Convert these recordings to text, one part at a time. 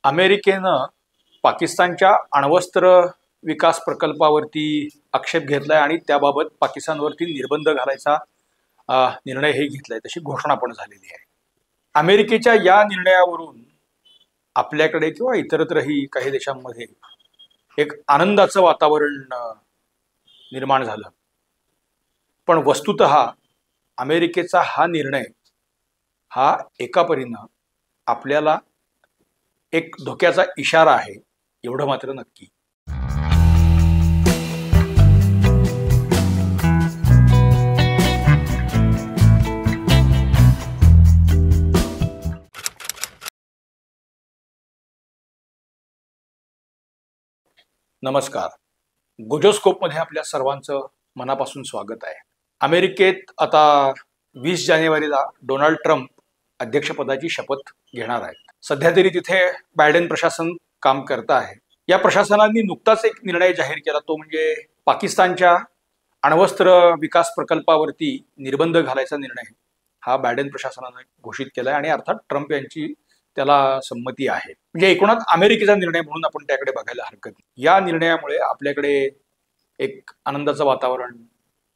अमेरिकेनं पाकिस्तानच्या अण्वस्त्र विकास प्रकल्पावरती आक्षेप घेतलाय आणि त्याबाबत पाकिस्तानवरती निर्बंध घालायचा निर्णय हे घेतलाय, तशी घोषणा पण झालेली आहे. अमेरिकेच्या या निर्णयावरून आपल्याकडे किंवा इतरत्रही काही देशांमध्ये एक आनंदाचं वातावरण निर्माण झालं. पण वस्तुतः अमेरिकेचा हा निर्णय हा एका परीनं आपल्याला एक धोक्याचा इशारा आहे, एवढं मात्र नक्की. नमस्कार. गुजोस्कोपमध्ये आपल्या सर्वांचं मनापासून स्वागत आहे. अमेरिकेत आता 20 जानेवारीला डोनाल्ड ट्रम्प अध्यक्षपदाची शपथ घेणार आहेत. सध्या तरी तिथे बायडेन प्रशासन काम करत आहे. या प्रशासनाने नुकताच एक निर्णय जाहीर केला, तो म्हणजे पाकिस्तानच्या अण्वस्त्र विकास प्रकल्पावरती निर्बंध घालायचा निर्णय हा बायडेन प्रशासनाने घोषित केलाय आणि अर्थात ट्रम्प यांची त्याला संमती आहे. म्हणजे एकूणात अमेरिकेचा निर्णय म्हणून आपण त्याकडे बघायला हरकत नाही. या निर्णयामुळे आपल्याकडे एक आनंदाचं वातावरण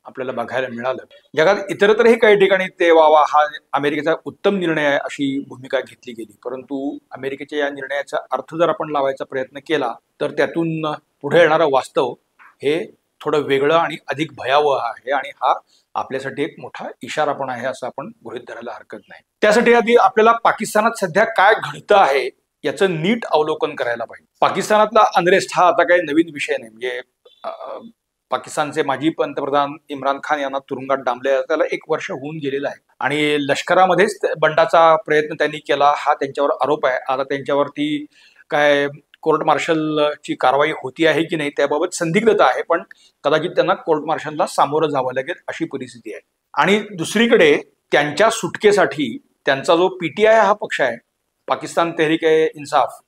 आपल्याला बघायला मिळालं. जगात इतरत्रही काही ठिकाणी ते वावा हा अमेरिकेचा उत्तम निर्णय आहे अशी भूमिका घेतली गेली, परंतु अमेरिकेच्या या निर्णयाचा अर्थ जर आपण लावायचा प्रयत्न केला तर त्यातून पुढे येणारं वास्तव हे थोडं वेगळं आणि अधिक भयावह आहे आणि हा आपल्यासाठी एक मोठा इशारा पण आहे असं आपण गृहीत धरायला हरकत नाही. त्यासाठी आधी आपल्याला पाकिस्तानात सध्या काय घडतं आहे याचं नीट अवलोकन करायला पाहिजे. पाकिस्तानातला अनरेस्ट हा आता काही नवीन विषय नाही. म्हणजे पाकिस्तानचे माजी पंतप्रधान इम्रान खान यांना तुरुंगात डांबले, त्याला 1 वर्ष होऊन गेलेलं आहे आणि लष्करामध्येच बंडाचा प्रयत्न त्यांनी केला हा त्यांच्यावर आरोप आहे. आता त्यांच्यावरती काय कोर्ट मार्शलची कारवाई होती आहे की नाही त्याबाबत संदिग्धता आहे, पण कदाचित त्यांना कोर्ट मार्शलला सामोरं जावं लागेल अशी परिस्थिती आहे. आणि दुसरीकडे त्यांच्या सुटकेसाठी त्यांचा जो PTI हा पक्ष आहे, पाकिस्तान तेहरीक-ए-इन्साफ,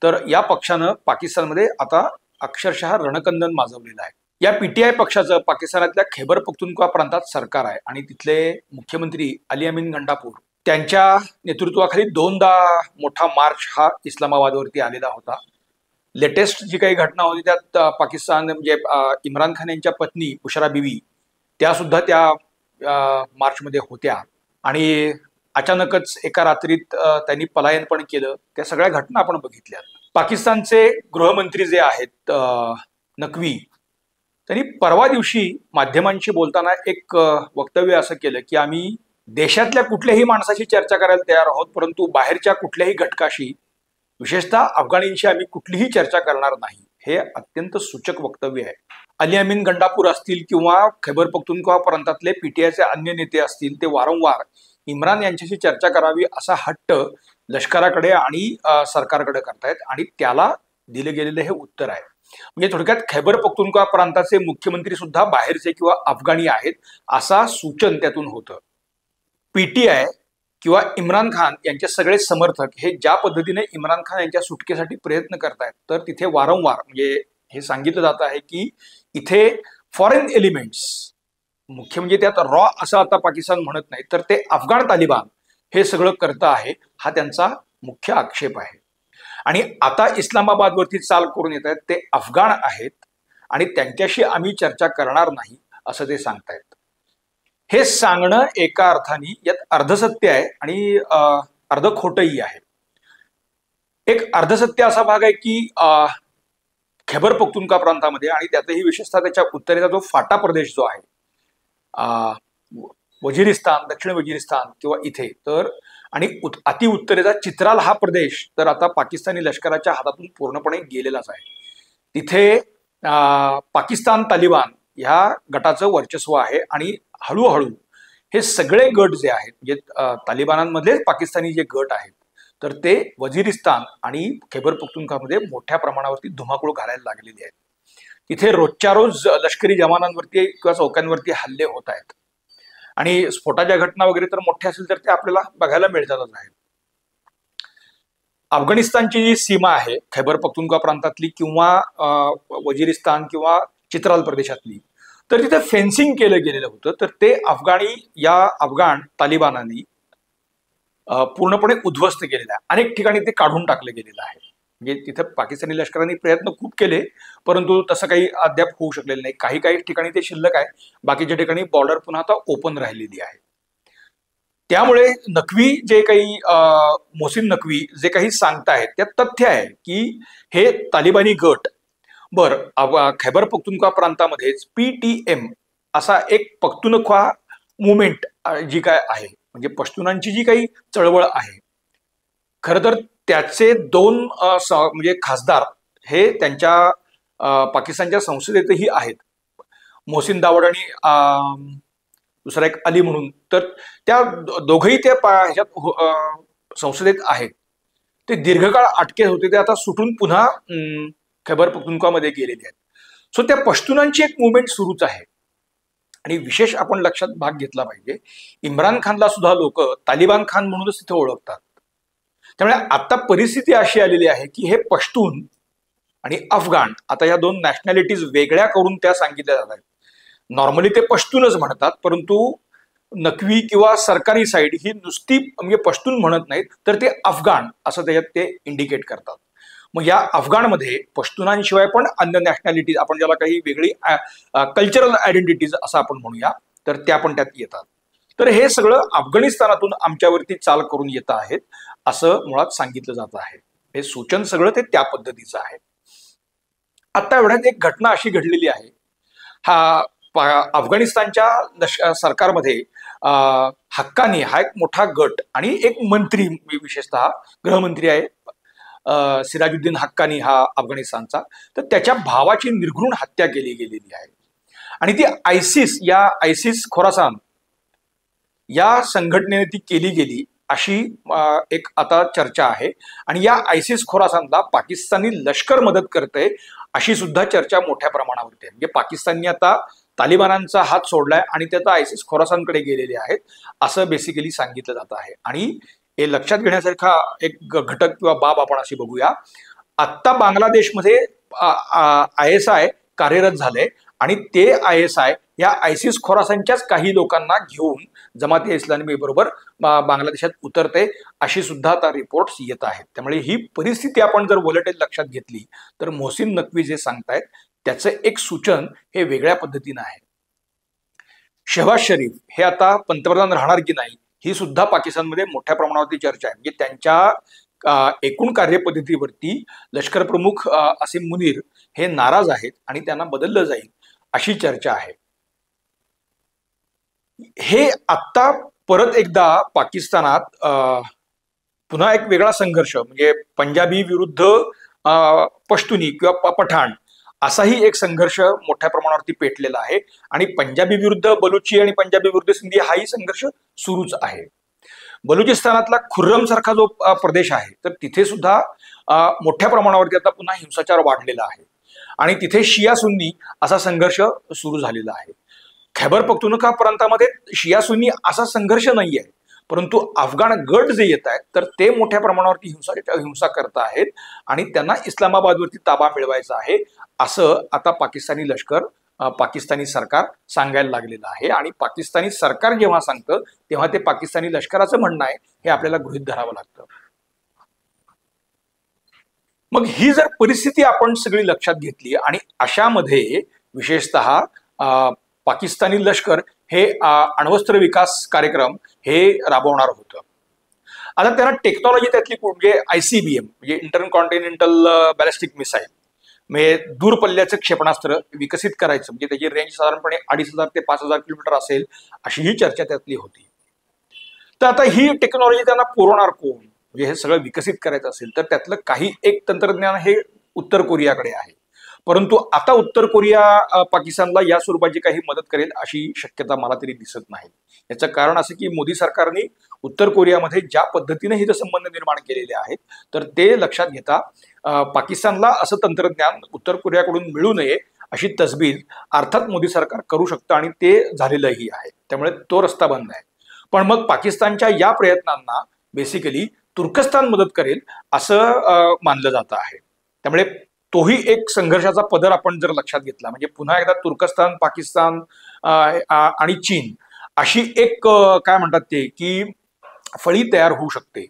तर या पक्षानं पाकिस्तानमध्ये आता अक्षरशः रणकंदन माजवलेलं आहे. या PTI पक्षाचं पाकिस्तानातल्या खैबर पख्तूनख्वा प्रांतात सरकार आहे आणि तिथले मुख्यमंत्री अली अमीन गंडापूर त्यांच्या नेतृत्वाखाली 2दा मोठा मार्च हा इस्लामाबादवरती आलेला होता. लेटेस्ट जी काही घटना होती त्यात पाकिस्तान म्हणजे इम्रान खान यांच्या पत्नी बुशरा बीवी त्या सुद्धा त्या मार्चमध्ये होत्या आणि अचानकच एका रात्रीत त्यांनी पलायन पण केलं. त्या सगळ्या घटना आपण बघितल्या. पाकिस्तानचे गृहमंत्री जे आहेत नक्वी, त्यांनी परवा दिवशी माध्यमांशी बोलताना एक वक्तव्य असं केलं की आम्ही देशातल्या कुठल्याही माणसाशी चर्चा करायला तयार आहोत, परंतु बाहेरच्या कुठल्याही घटकाशी विशेषतः अफगाणींशी आम्ही कुठलीही चर्चा करणार नाही. हे अत्यंत सूचक वक्तव्य आहे. अली अमीन गंडापूर असतील किंवा खैबर पख्तूनख्वा प्रांतातले PTIचे अन्य नेते असतील, ते वारंवार इम्रान यांच्याशी चर्चा करावी असा हट्ट लष्कराकडे आणि सरकारकडे करतायत आणि त्याला दिले गेलेले हे उत्तर आहे. म्हणजे थोडक्यात खैबर पख्तूनख्वा प्रांताचे मुख्यमंत्री सुद्धा बाहेरचे किंवा अफगाणी आहेत असा सूचन त्यातून होतं. PTI किंवा इम्रान खान यांचे सगळे समर्थक हे ज्या पद्धतीने इम्रान खान यांच्या सुटकेसाठी प्रयत्न करतायत, तर तिथे वारंवार म्हणजे हे सांगितलं जात आहे की इथे फॉरेन एलिमेंट्स, मुख्य म्हणजे त्यात रॉ असं आता पाकिस्तान म्हणत नाही, तर ते अफगाण तालिबान हे सगळं करतं आहे हा त्यांचा मुख्य आक्षेप आहे. आणि आता इस्लामाबादवरती चाल करून येत आहेत ते अफगाण आहेत आणि त्यांच्याशी आम्ही चर्चा करणार नाही असं ते सांगतायत. हे सांगणं एका अर्थाने यात अर्धसत्य आहे आणि अर्ध खोटंही आहे. एक अर्धसत्य असा भाग आहे की खैबर पख्तूनख्वा प्रांतामध्ये आणि त्यातही विशेषतः त्याच्या उत्तरेचा जो फाटा प्रदेश जो आहे, वजिरिस्तान, दक्षिण वजिरिस्तान किंवा इथे तर, आणि अति उत्तरेचा चित्राल हा प्रदेश तर आता पाकिस्तानी लष्कराच्या हातातून पूर्णपणे गेलेलाच आहे. तिथे पाकिस्तान तालिबान ह्या गटाचं वर्चस्व आहे आणि हळूहळू हे सगळे गट जे आहेत म्हणजे तालिबानांमधलेच पाकिस्तानी जे गट आहेत तर ते वजिरिस्तान आणि खैबर पख्तूनख्वामध्ये मोठ्या प्रमाणावरती धुमाकूळ घालायला लागलेले आहेत. तिथे रोजच्या रोज लष्करी जवानांवरती किंवा चौक्यांवरती हल्ले होत आहेत आणि स्फोटाच्या घटना वगैरे तर मोठ्या असेल तर ते आपल्याला बघायला मिळतातच आहेत. अफगाणिस्तानची जी सीमा आहे खैबर पख्तूनख्वा प्रांतातली किंवा वजिरिस्तान किंवा चित्राल प्रदेशातली, तर तिथे फेन्सिंग केलं गेलेलं होतं, तर ते अफगाण तालिबानांनी पूर्णपणे उद्ध्वस्त केलेलं आहे. अनेक ठिकाणी ते काढून टाकलं गेलेलं आहे. म्हणजे तिथे पाकिस्तानी लष्कराने प्रयत्न खूप केले, परंतु तसं काही अद्याप होऊ शकलेलं नाही. काही काही ठिकाणी ते शिल्लक आहे, बाकीच्या ठिकाणी बॉर्डर पुन्हा आता ओपन राहिलेली आहे. त्यामुळे नक्वी जे काही मोहसिन नक्वी जे काही सांगतायत त्यात तथ्य आहे की हे तालिबानी गट खैबर पख्तूनख्वा प्रांतामध्येच PTM असा एक पख्तूनख्वा मुवमेंट जी काय आहे, म्हणजे पश्तूनांची जी काही चळवळ आहे, खरं तर त्याचे दोन म्हणजे खासदार हे त्यांच्या पाकिस्तानच्या संसदेतही आहेत, मोहसिन दावड आणि दुसरा एक अली म्हणून. तर त्या दोघंही त्या ह्याच्यात संसदेत आहेत. ते दीर्घकाळ अटकेत होते, ते आता सुटून पुन्हा खैबर पख्तूनख्वामध्ये गेलेले आहेत. सो त्या पश्तूनांची एक मुवमेंट सुरूच आहे. आणि विशेष आपण लक्षात भाग घेतला पाहिजे, इम्रान खानला सुद्धा लोक तालिबान खान म्हणूनच तिथे ओळखतात. त्यामुळे आता परिस्थिती अशी आलेली आहे की हे पश्तून आणि अफगाण, आता या दोन नॅशनॅलिटीज वेगळ्या करून त्या सांगितल्या जात आहेत. नॉर्मली ते पश्तूनच म्हणतात, परंतु नक्वी किंवा सरकारी साईड ही नुसती म्हणजे पश्तून म्हणत नाहीत, तर ते अफगाण असं त्याच्यात ते इंडिकेट करतात. मग या अफगाणमध्ये पश्तूनांशिवाय पण अन्य नॅशनॅलिटीज, आपण ज्याला काही वेगळी कल्चरल आयडेंटिटीज असं आपण म्हणूया, तर त्या पण त्यात येतात. तर हे सगळं अफगाणिस्तानातून आमच्यावरती चाल करून येत आहेत असं मुळात सांगितलं जात आहे. हे सूचन सगळं ते त्या पद्धतीचं आहे. आता एवढ्यात एक घटना अशी घडलेली आहे, अफगाणिस्तानच्या सरकारमध्ये हक्कानी हा एक मोठा गट आणि एक मंत्री, विशेषतः गृहमंत्री आहे सिराजुद्दीन हक्कानी हा अफगाणिस्तानचा, तर त्याच्या भावाची निर्घृण हत्या केली गेलेली आहे. आणि ती आयसिस खोरासान या संघटनेने ती केली गेली अशी एक आता चर्चा आहे. आणि या आयसिस खोरासानला पाकिस्तानी लष्कर मदत करते अशी सुद्धा चर्चा मोठ्या प्रमाणावरती आहे. म्हणजे पाकिस्तानने आता तालिबानांचा हात सोडलाय आणि ते आता आयसिस खोरासानकडे गेलेले आहेत असं बेसिकली सांगितलं जात आहे. आणि हे लक्षात घेण्यासारखा एक घटक किंवा बाब आपण अशी बघूया. आत्ता बांगलादेशमध्ये ISI कार्यरत झाले आणि ते ISI या आयसिस खोरासानच्याच काही लोकांना घेऊन जमाते इस्लामी बरोबर बांगलादेशात उतरते अशी सुद्धा आता रिपोर्ट्स येत आहेत. त्यामुळे ही परिस्थिती आपण जर वोलेटेल लक्षात घेतली तर मोहसिन नक्वी जे सांगतायत त्याचं एक सूचन हे वेगळ्या पद्धतीनं आहे. शहबाज शरीफ हे आता पंतप्रधान राहणार की नाही ही सुद्धा पाकिस्तानमध्ये मोठ्या प्रमाणावरती चर्चा आहे. म्हणजे त्यांच्या एकूण कार्यपद्धतीवरती लष्कर प्रमुख असीम मुनीर हे नाराज आहेत आणि त्यांना बदललं जाईल अशी चर्चा आहे. हे आत्ता परत एकदा पाकिस्तानात पुन्हा एक वेगळा संघर्ष, म्हणजे पंजाबी विरुद्ध पश्तुनी किंवा पठाण असाही एक संघर्ष मोठ्या प्रमाणावरती पेटलेला आहे. आणि पंजाबी विरुद्ध बलुची आणि पंजाबी विरुद्ध सिंधी हाही संघर्ष सुरूच आहे. बलुचिस्तानातला खुर्रम सारखा जो प्रदेश आहे तर तिथे सुद्धा मोठ्या प्रमाणावरती आता पुन्हा हिंसाचार वाढलेला आहे आणि तिथे शिया सुन्नी असा संघर्ष सुरू झालेला आहे. खैबर पख्तूनख्वा प्रांतामध्ये शिया सुन्नी असा संघर्ष नाही आहे, परंतु अफगाण गट जे येत आहेत तर ते मोठ्या प्रमाणावरती हिंसा करत आहेत आणि त्यांना इस्लामाबादवरती ताबा मिळवायचा आहे असं आता पाकिस्तानी लष्कर, पाकिस्तानी सरकार सांगायला लागलेलं आहे. आणि पाकिस्तानी सरकार जेव्हा सांगतं तेव्हा ते पाकिस्तानी लष्कराचं म्हणणं आहे हे आपल्याला गृहीत धरावं लागतं. मग ही जर परिस्थिती आपण सगळी लक्षात घेतली आणि अशामध्ये विशेषतः पाकिस्तानी लष्कर हे अण्वस्त्र विकास कार्यक्रम हे राबवणार होतं. आता त्यांना टेक्नॉलॉजी त्यातली म्हणजे ICBM म्हणजे इंटरकॉन्टिनेंटल बॅलिस्टिक मिसाईल, म्हणजे दूर पल्ल्याचं क्षेपणास्त्र विकसित करायचं, म्हणजे त्याची रेंज साधारणपणे 2500 ते 5000 किलोमीटर असेल अशी ही चर्चा त्यातली होती. तर आता ही टेक्नॉलॉजी त्यांना पुरवणार कोण, म्हणजे हे सगळं विकसित करायचं असेल तर त्यातलं काही एक तंत्रज्ञान हे उत्तर कोरियाकडे आहे. परंतु आता उत्तर कोरिया पाकिस्तानला या स्वरूपाची काही मदत करेल अशी शक्यता मला तरी दिसत नाही. याचं कारण असं की मोदी सरकारने उत्तर कोरियामध्ये ज्या पद्धतीने हितसंबंध निर्माण केलेले आहेत तर ते लक्षात घेता पाकिस्तानला असं तंत्रज्ञान उत्तर कोरियाकडून मिळू नये अशी तजवीज अर्थात मोदी सरकार करू शकतं आणि ते झालेलंही आहे. त्यामुळे तो रस्ता बंद आहे. पण मग पाकिस्तानच्या या प्रयत्नांना बेसिकली तुर्कस्तान मदत करेल असं मानलं जात आहे. त्यामुळे तोही एक संघर्षाचा पदर आपण जर लक्षात घेतला म्हणजे पुन्हा एकदा तुर्कस्तान, पाकिस्तान आणि चीन अशी एक काय म्हणतात ते की फळी तयार होऊ शकते.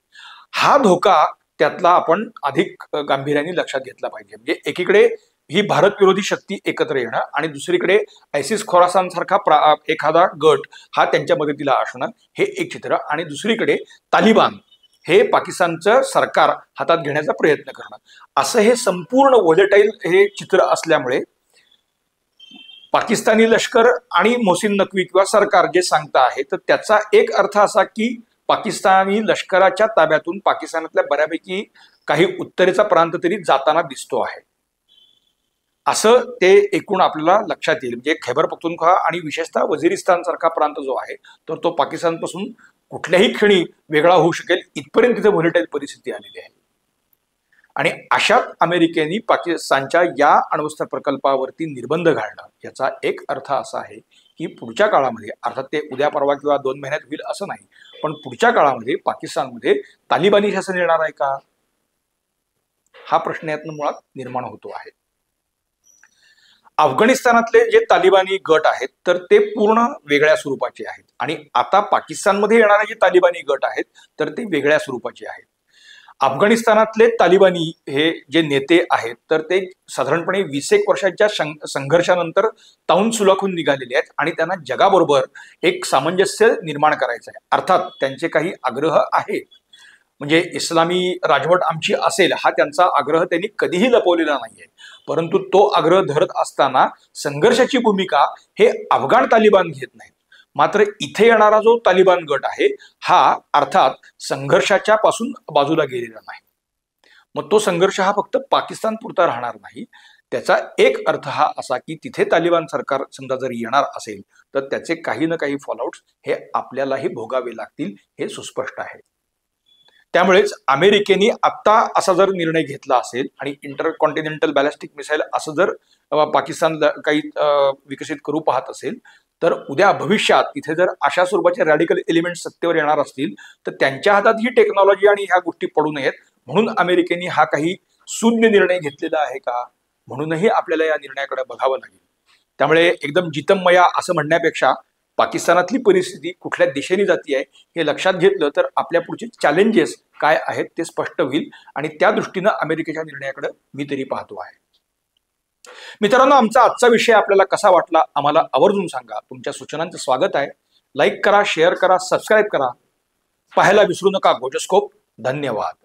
हा धोका त्यातला आपण अधिक गांभीर्याने लक्षात घेतला पाहिजे. म्हणजे एकीकडे ही भारत विरोधी शक्ती एकत्र येणं आणि दुसरीकडे आयसिस खोरासान सारखा एखादा गट हा त्यांच्या मदतीला असणं हे एक चित्र, आणि दुसरीकडे तालिबान हे पाकिस्तानचं सरकार हातात घेण्याचा प्रयत्न करणं, असं हे संपूर्ण व्होलेटाईल हे चित्र असल्यामुळे पाकिस्तानी लष्कर आणि मोहसिन नकवी किंवा सरकार जे सांगता आहे तर त्याचा एक अर्थ असा की पाकिस्तानी लष्कराच्या ताब्यातून पाकिस्तानातल्या बऱ्यापैकी काही उत्तरेचा प्रांत तरी जाताना दिसतो आहे, असं ते एकूण आपल्याला लक्षात येईल. म्हणजे खैबर पख्तूनख्वा आणि विशेषतः वझिरिस्तान सारखा प्रांत जो आहे तर तो पाकिस्तानपासून कुठल्याही क्षणी वेगळा होऊ शकेल इथपर्यंत तिथे व्होलेटाईल परिस्थिती आलेली आहे. आणि अशात अमेरिकेने पाकिस्तानच्या या अण्वस्त्र प्रकल्पावरती निर्बंध घालणं याचा एक अर्थ असा आहे की पुढच्या काळामध्ये, अर्थात ते उद्या परवा किंवा 2 महिन्यात होईल असं नाही, पण पुढच्या काळामध्ये पाकिस्तानमध्ये तालिबानी शासन येणार आहे का, हा प्रश्न यातनं मुळात निर्माण होतो आहे. अफगाणिस्तानातले जे तालिबानी गट आहेत तर ते पूर्ण वेगळ्या स्वरूपाचे आहेत, आणि आता पाकिस्तानमध्ये येणारे जे तालिबानी गट आहेत तर ते वेगळ्या स्वरूपाचे आहेत. अफगाणिस्तानातले तालिबानी हे जे नेते आहेत तर ते साधारणपणे 20 वर्षांच्या संघर्षानंतर ताऊन सुलाखून निघालेले आहेत, आणि त्यांना जगाबरोबर एक सामंजस्य निर्माण करायचं आहे. अर्थात त्यांचे काही आग्रह आहेत, म्हणजे इस्लामी राजवट आमची असेल हा त्यांचा आग्रह त्यांनी कधीही लपवलेला नाहीये, परंतु तो आग्रह धरत असताना संघर्षाची भूमिका हे अफगाण तालिबान घेत नाहीत. मात्र इथे येणारा जो तालिबान गट आहे हा अर्थात संघर्षाच्या पासून बाजूला गेलेला नाही. मग तो संघर्ष हा फक्त पाकिस्तान पुरता राहणार नाही. त्याचा एक अर्थ हा असा की तिथे तालिबान सरकार समजा जर येणार असेल तर त्याचे काही ना काही फॉलोआउट्स हे आपल्यालाही भोगावे लागतील, हे सुस्पष्ट आहे. त्यामुळेच अमेरिकेने आत्ता असा जर निर्णय घेतला असेल आणि इंटरकॉन्टिनेंटल बॅलिस्टिक मिसाईल असं जर पाकिस्तान काही विकसित करू पाहत असेल तर उद्या भविष्यात तिथे जर अशा स्वरूपाचे रॅडिकल एलिमेंट सत्तेवर येणार असतील तर त्यांच्या हातात ही टेक्नॉलॉजी आणि ह्या गोष्टी पडू नयेत म्हणून अमेरिकेने हा काही शून्य निर्णय घेतलेला आहे का, म्हणूनही आपल्याला या निर्णयाकडे बघावं लागेल. त्यामुळे एकदम जितमया असं म्हणण्यापेक्षा पाकिस्तानातली परिस्थिती कुठल्या दिशेने जाती आहे हे लक्षात घेतलं तर आपल्या पुढचे चॅलेंजेस काय आहेत ते स्पष्ट होईल, आणि त्या दृष्टीनं अमेरिकेच्या निर्णयाकडे मी तरी पाहतो आहे. मित्रांनो, आमचा आजचा विषय आपल्याला कसा वाटला आम्हाला आवर्जून सांगा. तुमच्या सूचनांचं स्वागत आहे. लाईक करा, शेअर करा, सबस्क्राईब करा. पाहायला विसरू नका गोजोस्कोप. धन्यवाद.